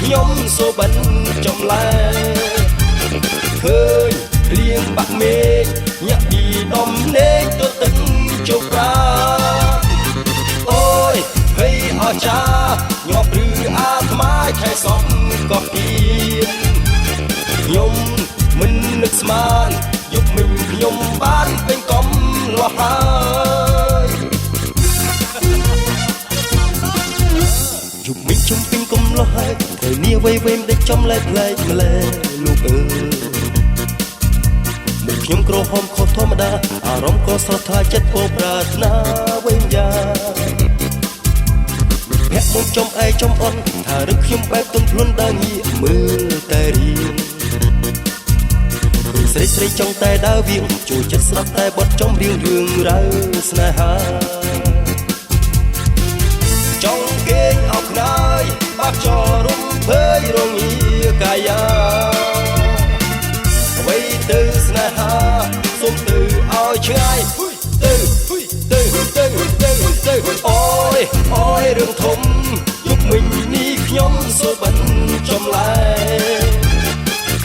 ខ្ញុំសូបិនចំលែឃើញលៀងបាក់មេឃញាក់ពីដំណេកទៅទឹកជោប្រាអូយហេអស្ចារ្យញាប់ឬអាត្មាខែសពក៏គៀនខ្ញុំមិននឹកស្មានយប់មិញខ្ញុំបានពេញកំលោះហើយយប់មិញជុំពេញកំលោះហើយថ្ងៃនេះវេមិនដេចចំលែកលែកម្លែលោកអើយមុខខ្ញុំក្រហមខុសធម្មតាអារម្មណ៍ក៏ស្រស់ថ្លាចិត្តពោប្រាថ្នាវិញយ៉ាងភក្តិមកចំឯចំអន់ថារឹកខ្ញុំបែបទន់ភ្លន់ដើរងាកមើលតែរៀងស្រីស្រីចង់តែដើរវៀងចូលចិត្តស្ដាប់តែបទចំរៀងរឿងរ៉ាវស្នេហាចង់គេងអោបខ្នើយបាក់ចោរំភើយរងាកាយាអ្វីទៅស្នេហាសុំទៅឲ្យឆ្ងាយទៅអូយរឿងធំយប់មិញនេះខ្ញុំសូបិនចំលែ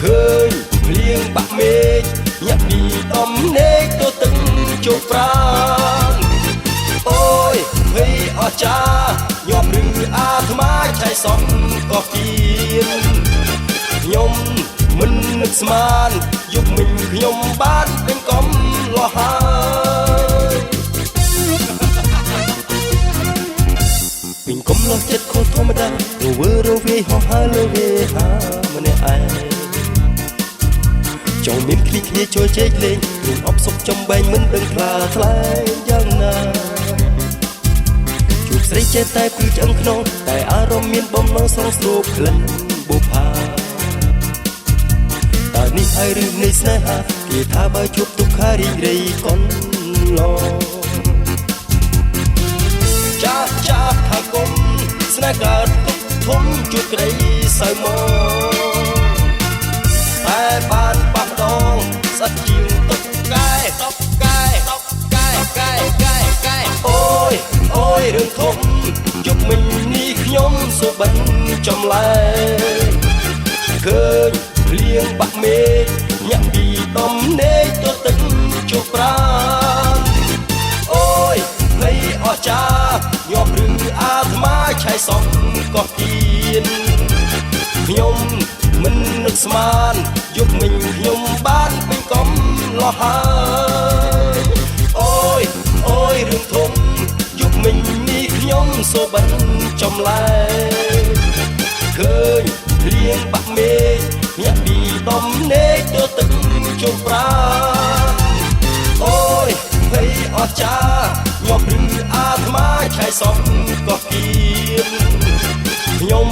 ឃើញលៀងបាក់មេឃញាក់ពីដំណេកទៅទឹកជោគប្រាណអូយហេអស្ចារ្យញាប់ឬអាត្មាឆៃសំក៏គៀនខ្ញុំមិននឹកស្មានយប់មិញខ្ញុំបានពេញកំលោះហើយពេញកំលោះចិត្តខុសធម្មតារវើរវាយហោះហើរលើវាហាម្នាក់ឯងចង់មានគ្នាចូលជែកលេងរួមអបសុខចំបែងមិនដឹងថ្លាថ្លែងយ៉ាងណាជួបស្រីចេះតែពីឆ្អឹងខ្នងតែអារម្មណ៍មានបំណងស្រស់ស្រូបក្លិនបុប្ផាតើនេះហើយឬនៃស្នេហាគេថាបើជួបទុក្ខរីករាយកុនឡចាថាគុំស្នេហ៍កើតទុកធំជួបក្តីសៅមកតែបានបាក់ដងស្អិតជាងទុកកែអូយរឿងធំយប់មិញនេះខ្ញុំសូបិនចំលែឃើញលៀងបាក់មេឃញាក់ពីដំណេកទៅទឹកជោគប្រាណអូយហេអស្ចារ្យញាប់ឬអាត្មាឆៃសំក៏គៀនខ្ញុំមិននឹកស្មានយប់មិញខ្ញុំបានពេញកំលោះហើយអូយរឿងធំយប់មិញនេះខ្ញុំសូបិនចំលែឃើញលៀងបាក់មេឃញាក់ពីដំណេកទៅទឹកជោគប្រាណអូយហេអស្ចារ្យញាប់ឬអាត្មាឆៃសំក៏គៀនខ្ញុំ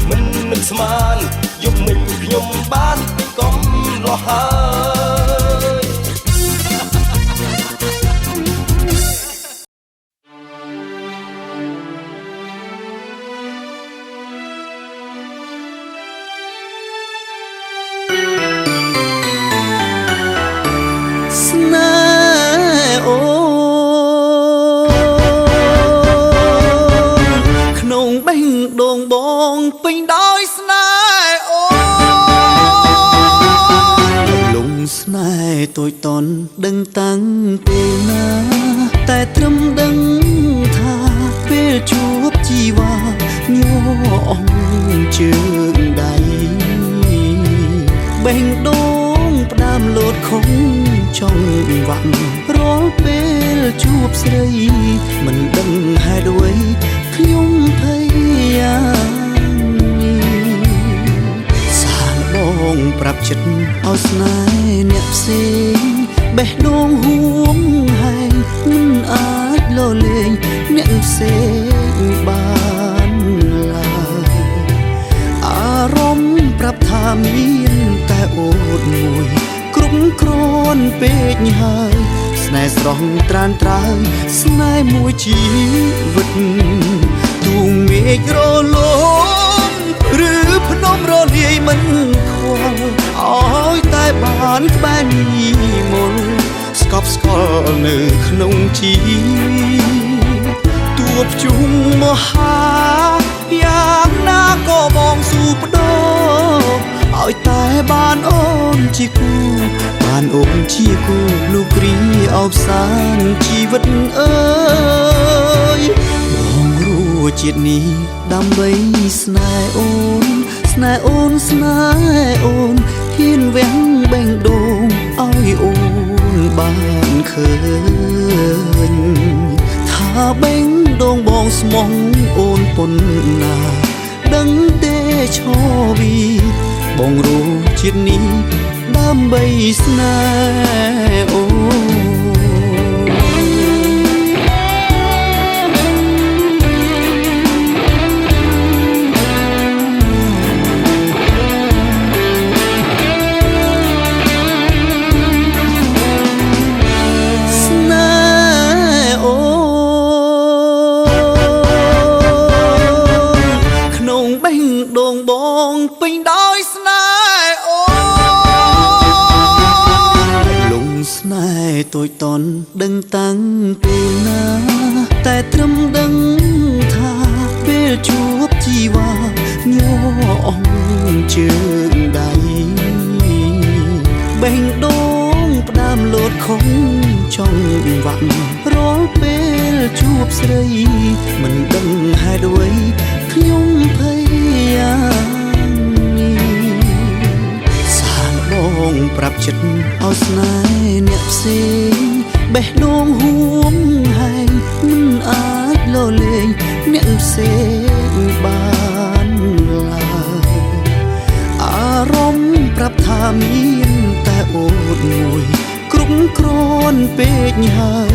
មិននឹកស្មានយប់មិញខ្ញុំបានពេញកំលោះហើយស្នេហ៍អូក្នុងបេះដូងបងពេញដោយស្នេហ៍អូលងស្នេហ៍ទួយតន់ដឹងតាំងពេលណាតែត្រឹមដឹងថាពេលជួបជីវ៉ាញ័រអងជើងដៃបេះដូងផ្ដាំលោតខំចង់វាក់រាល់ពេលជួបស្រីមិនដឹងហេតុអ្វីខ្ញុំភ័យយ៉ាងនេះសាលបងប្រាប់ចិត្តឲ្យស្នេហ៍អ្នកផ្សេងបេះដូងហួងហែងមិនអាចលលែងអ្នកផ្សេងបានឡើយអារម្មណ៍ប្រាប់ថាមានតែអូតមួយគ្រប់គ្រាន់ពេកហើយស្នេហ៍ស្រស់ត្រានត្រើយស្នេហ៍មួយជីវិតទូមេឃរលំឬភ្នំរលាយមិនខ្វល់ឲ្យតែបានក្បែរនេះមុនស្កប់ស្កល់នៅក្នុងជីទួបជុំមហាយ៉ាងណាក៏បងស៊ូប បានអូនជាគូបានអូនជាគូលោកគ្រីអបសានជីវិតអើយបងរួជាតិនេះដើម្បីស្នេហ៍អូនស្នេហ៍អូនស្នេហ៍អូនហ៊ានវាំងបេងដូងឲ្យអូនបានឃើញថាបេងដូងបងស្មងអូនប៉ុណ្ណាដឹងទេឈរវីបងรู้ជាតិនេះដើម្បីស្នេហ៍អូពេញដោយស្នេហ៍អូលងស្នេហ៍តូចតន់ដឹងតាំងពេលណាតែត្រឹមដឹងថាពេលជួបជីវ៉ាញ័រអងជើងដៃបេះដូងផ្ដើមលោតខំចង់វាក់រាល់ពេលជួបស្រីមិនដឹងហេតុអ្វីខ្ញុំភ័យបងប្រាប់ចិត្តឲ្យស្នេហ៍អ្នកផ្សេងបេះដូងហួងហែងមិនអាចលលែងអ្នកផ្សេងបានឡើយអារម្មណ៍ប្រាប់ថាមានតែអូនមួយគ្រប់គ្រាន់ពេកហើយ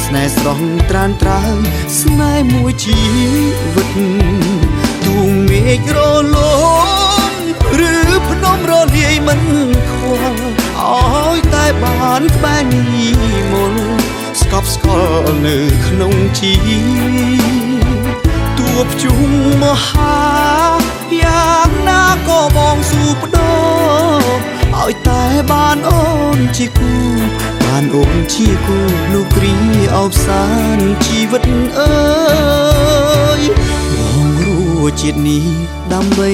ស្នេហ៍ស្រស់ត្រានត្រើយស្នេហ៍មួយជីវិតទូងមេឃរលងឬភ្នំរលាយមិនខ្វល់ឲ្យតែបានក្បែរនេះមុនស្កប់ស្កល់នៅក្នុងជីទួភ្ជុំមហាយ៉ាងណាក៏បងស៊ូបដោឲ្យតែបានអូនជាគូបានអូនជាគូលោកគ្រីអបសានជីវិតអើយបងរួជាតិនេះដើម្បី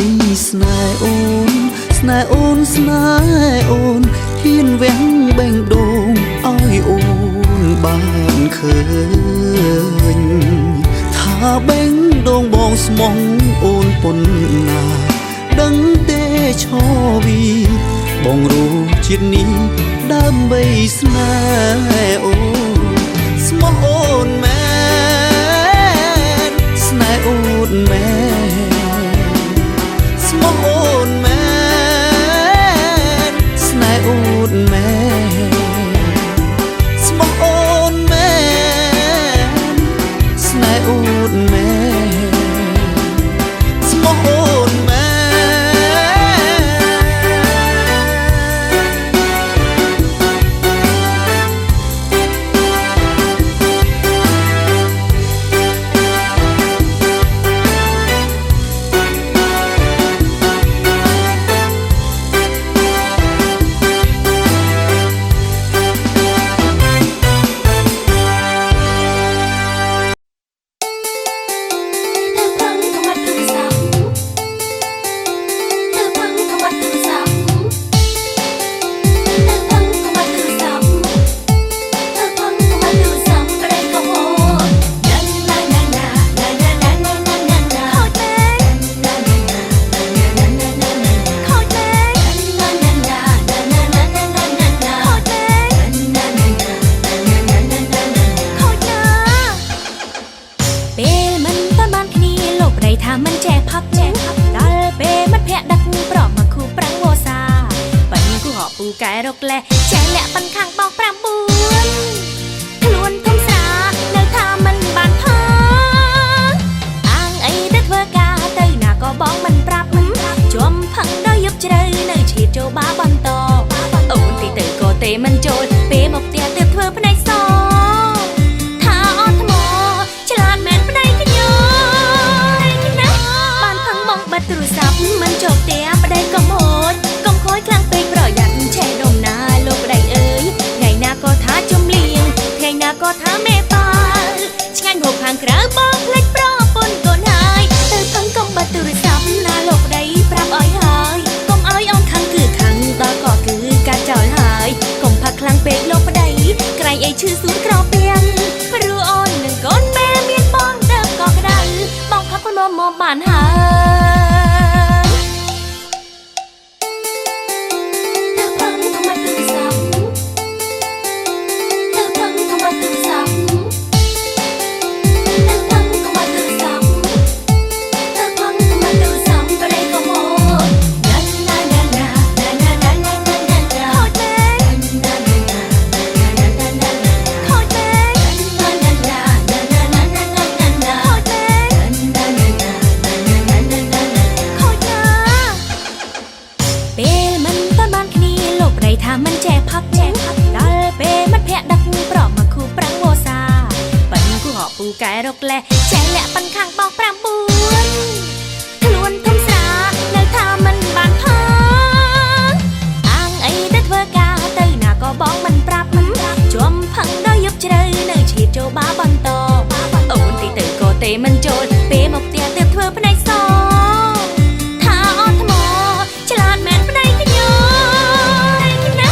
ស្នេហ៍អូនស្នេហ៍អូនស្នេហ៍អូនហ៊ានវាំងបេងដូងឲ្យអូនបានឃើញថាបេងដូងបងស្មងអូនប៉ុណ្ណាដឹងទេឈរវីបងรู้ជាតិនេះដើម្បីស្នេហ៍អូនស្មោះអូនមែនស្នេហ៍អូនមែនស្មោះអូនមែនស្នេហ៍អូនមែនស្មោះអូនមែនស្នេហ៍អូនមែនស្មោះអូនមែនកែរកលេចេះលាក់ប៉ិនខាងបោក9ខ្លួនធំស្រានៅថាមិនបានផអាងអីទៅធ្វើការទៅណាក៏បងមិនប្រាប់ជុំផឹងដល់យប់ជ្រៅនៅឈៀតចូលបាបន្តអូនទីទៅក៏ទេមិនចូលពេលមកផ្ទះទើបធ្វើផ្នែកសថាអត់ថ្មឆ្លាតមែនប្តីខ្ញុំណាបានផឹងបងបិទទូរស័ព្ទមិនចូលផ្ទះប្តីក៏ហូចកុំខូចខ្លាំងពេកប្រយ័ត្នឆេះដុំណាលោកប្តីអើយថ្ងៃណាក៏ថាជំលៀងថ្ងៃណាក៏ថាមេប៉ាឆ្ងាញ់ហូបខាងក្រៅបងភ្លេចប្រពន្ធកូនហើយទៅផឹងកុំបិទទូរស័ព្ទណាលោកប្តីប្រាប់ឲ្យហើយកុំឲ្យអូនខឹងគឺខឹង កែរកលេចេះលាក់ប៉ាន់ខាងបង5 4ខ្លួនធំស្រានៅថាមិនបានផាអាងអីទៅធ្វើការទៅណាក៏បងមិនប្រាប់ជាប់ផឹងដល់យប់ជ្រៅនៅឈៀតចូលបាបន្តអូនទីទៅក៏ទេមិនចូលពេលមកផ្ទះទើបធ្វើផ្នែកសថាអត់ថ្មឆ្លាតមែនប្តីខ្ញុំណា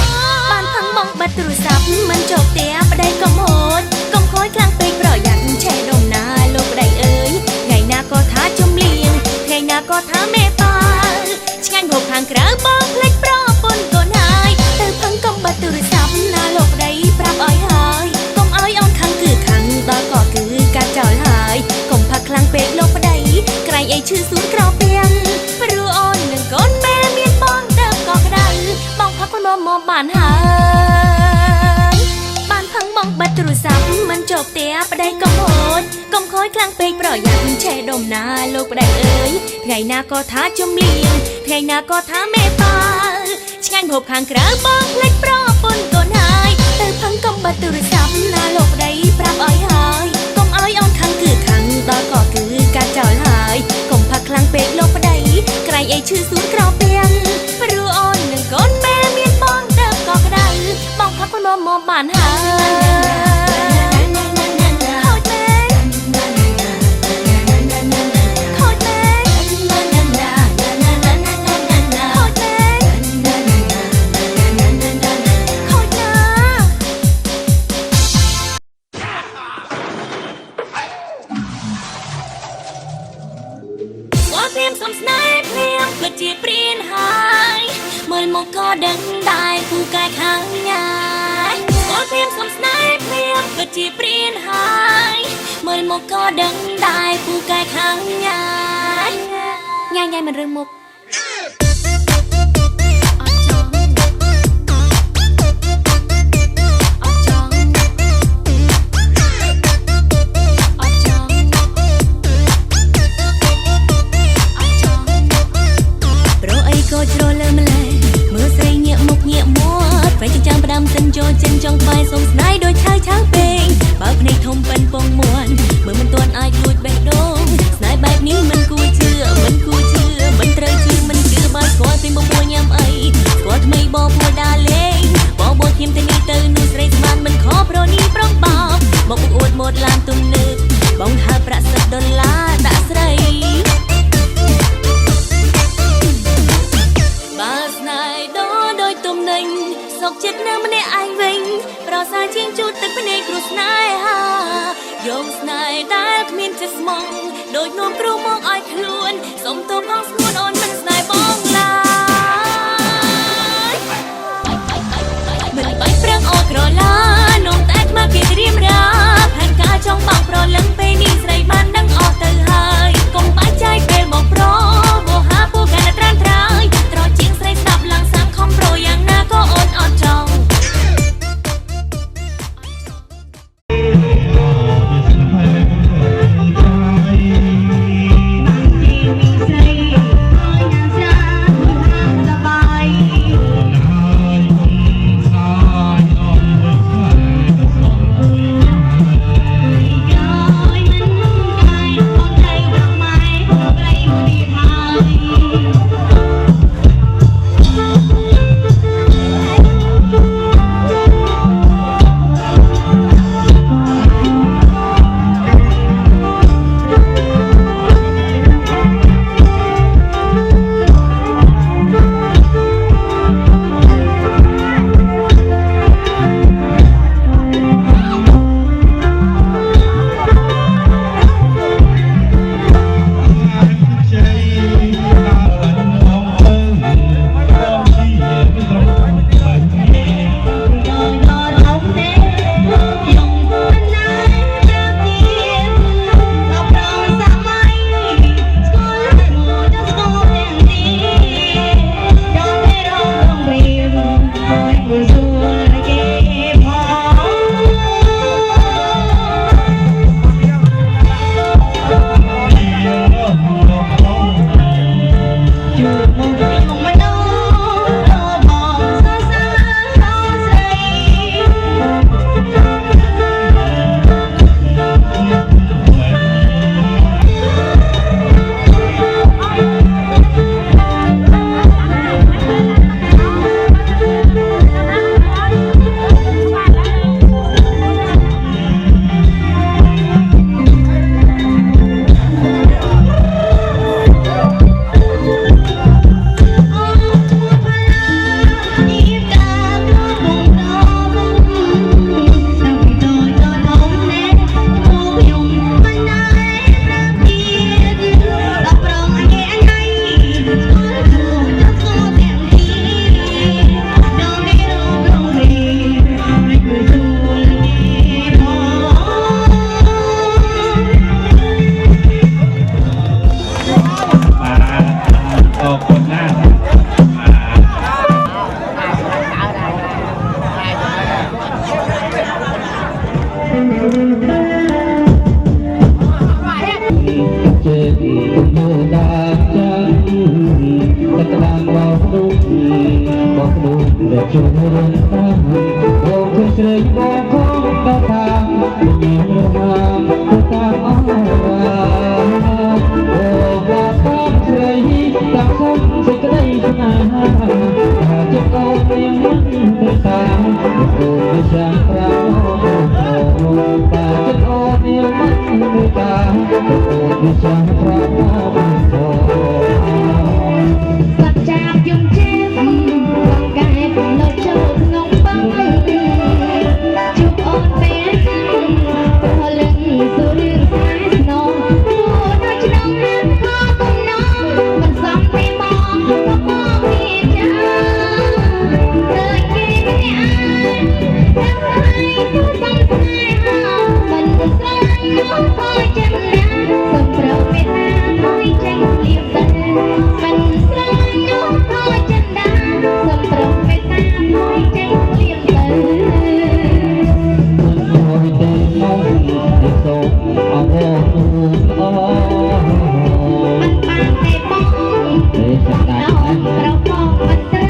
បានផឹងបងបាត់ទូរស័ព្ទមិនចូលផ្ទះប្តីក៏ហូចកុំខូចខ្លាំងពេកប្រយ័ត្នឆេះដុំណាលោកប្តីអើយថ្ងៃណាក៏ថាជំលៀងថ្ងៃណាក៏ថាមេតាឆ្ងាញ់ហូបខាងក្រៅបងភ្លេចប្រពន្ធកូនហើយទៅផឹងកុំបាត់ទូរស័ព្ទណាលោកប្តីប្រាប់ឲ្យហើយកុំឲ្យអូនខឹងគឺខឹងដល់ក៏គឺកាត់ចោលហើយកុំផឹកខ្លាំងពេកលោកប្តីក្រែងអីឈឺសួនក្រពៀងព្រោះអូននឹងកូនពេលមានបងទៅក៏ក្តៅបងផឹកមកបានហើយបានផឹងបងបាត់ទូរស័ព្ទមិនចូលផ្ទះប្តីកុំហូចកុំខូចខ្លាំងពេកប្រយ័ត្នឆេះដុំណាលោកប្តីអើយថ្ងៃណាក៏ថាជំលៀងថ្ងៃណាក៏ថាមេតាឆ្ងាញ់ហូបខាងក្រៅបងភ្លេចប្រពន្ធកូនហើយទៅផឹងកុំបាត់ទូរស័ព្ទណាលោកប្តីប្រាប់ឲ្យហើយកុំឲ្យអូនខឹងគឺខឹងដល់ក៏គឺកាត់ចោលហើយកុំផឹកខ្លាំងពេកលោកប្តីក្រែងអីឈឺសួនក្រពៀងព្រោះអូននឹងកូនពេលមានបងទៅក៏ក្តៅបងផឹកមកបានហើយខូចពេកខូចពេកខូចពេកខូចណាว่าเตรียมสมสนายเพลียงเพื่อจีเปลี่ยนหายเมื่อมองก็ดังได้ผู้กายข้างงายว่าเตรียมสมสนายเพลียงเพื่อจีเปลี่ยนหายเมื่อมองก็ดังได้ผู้กายข้างงายง่ายๆมันเรื่องมุกก็โจรเลยมาเลยเมื่อใส่เงียบมุกเงียบมัวไฟจังประดำจันโจจินจองไปสมสนายโดยชายช้างเป่งปากในทมเป็นปองมวนเมื่อมันตัวอายกลุดแบกโดงสนายแบบนี้มันกูเชื่อมันเตรชื่อมันคือใบกอดเป็นบ่มัวยำไอกอดไม่บ่มัวดาเลงบ่เทียมแต่นี่เตอนูสไรสมานมันขอโปรนี้ปรองเบาบอกอวดหมดลานตุ้มนึกบ้องหาประสัดดอลลาร์ตะสไรสกចិត្តនៅម្នាក់ឯងវិញប្រសាជាងជូតទឹកភ្នែកគ្រូស្នេហាយកស្នេហ៍ដែលគ្មានចិត្តស្មងដូចនាំគ្រូមកឲ្យខ្លួនសុំទោសផងស្ងួនអូនមិនស្នេហ៍បងឡើយមិនបាច់ប្រឹងអូក្រឡានំតែខ្មៅគេត្រៀមរាផែនការចង់បងប្រលឹងពេលនេះស្រីបានដឹងអស់ទៅហើយកុំបាច់ចាយពេលមកប្របោហាពូកាន់តែត្រានត្រើយត្រជាងស្រីស្ដាប់ឡើងសាំខំប្រយ៉ាងណាក៏អូនអត់ចង់Hãy subscribe cho kênh Ghiền Mì Gõ để không bỏ lỡ តែក្តារបោកដូងបោកដូងដែលជួយរឿងតាមបោកជួយស្រីបោកខំទៅតាមមានរហាមទៅតាមអរបាតាមស្រីតាមសុំសេចក្តីស្នេហាថាចិត្តអូនមានទៅតាមកូនវិសាប្រាំតាចិត្តអូនមានទៅតាមកូនវិសាប្រាំសត្វចាប់យំចេះបងកែនៅចូលក្នុងបងជួបអូនពេលព្រលឹងសុរិយស្នេហ៍ស្នងអូននៅក្នុងហាងខកំណងមិនសំពីមកក៏មកមានចាទៅគេម្នាក់ចាំឲ្យទូសំស្នេហាមិនស្រឡាញ់មកខយចិត្តណាសំប្រោមេតាខយចេញលៀបទៅមិនស្រឡាញ់មកខយចិត្តណាសំប្រោមេតាខយចេញលៀបទៅមួយទេមកទៅសូមអរអូនអូមិនបានទេបងទេសម្ដេចអូនប្រផងមិនត្រូវ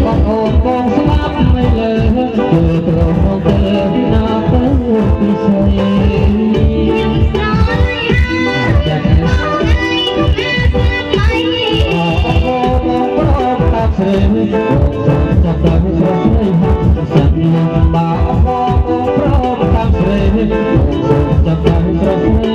បងអូនបងស្លាប់មិនលើគឺត្រង់ទៅណាទៅពិសេសខ្ញុំស្រឡាញ់ចាក់អូនឯងកុំអាស្លាប់ហើយអូបងប្រកតាស្រីបងចាប់តាមស្រស់ស្រីសាក់បាបងប្រកតាស្រីបងចាប់តាមស្រស់ស្រី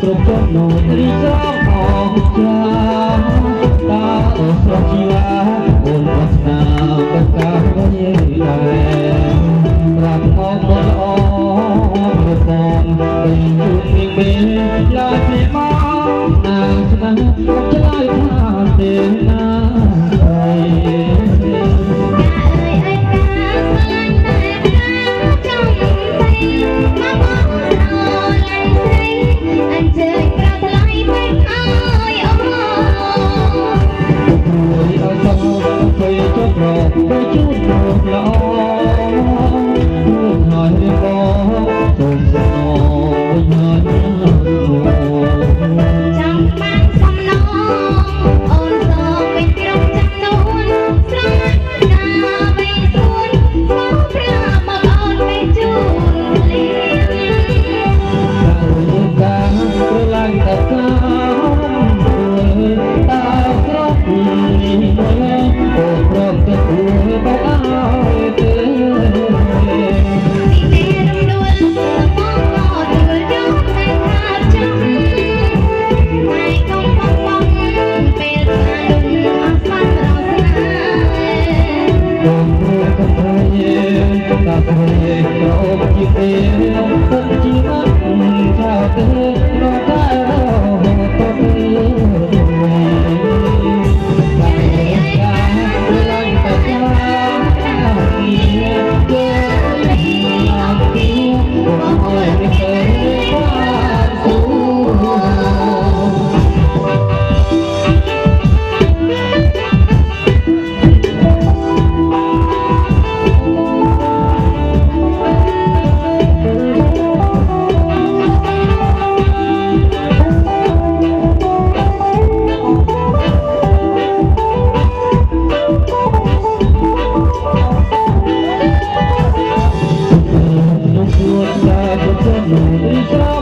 គ្រប់ចុះនោះរីសងអងចាតាអូស្រស់ជីវាអូនប្រាថ្នាបកាវិញដែរប្រាប់មកបងល្អមកបងទៅជួបនាងបេឡាយពីមកណាស្នាមកឆ្លើយថាទេណាអើយไปจุดโลกละอรูปหอยเรียบร้อยจงสนองไปหอยจำบ้านสำนองโอนสองเป็นกรมจำนวนสร้างนาไปสวนสองพระมาโอนไปจูนเลี้ยงกาลายตะกาตาครอบโอ้ครอบจะตัวไปเอาเตือนที่เดินดวนมองก็ตัวดวงในขาดจำไม่ต้องฟังฟังเป็นอารมณ์อักฟันเราสนาดวงรู้กับใครตาใครเราจีบเอ๋คนจีมันชาวเตอเราได้เราต้องเอ๋Hãy subscribe cho kênh Ghiền Mì Gõ để không bỏ lỡ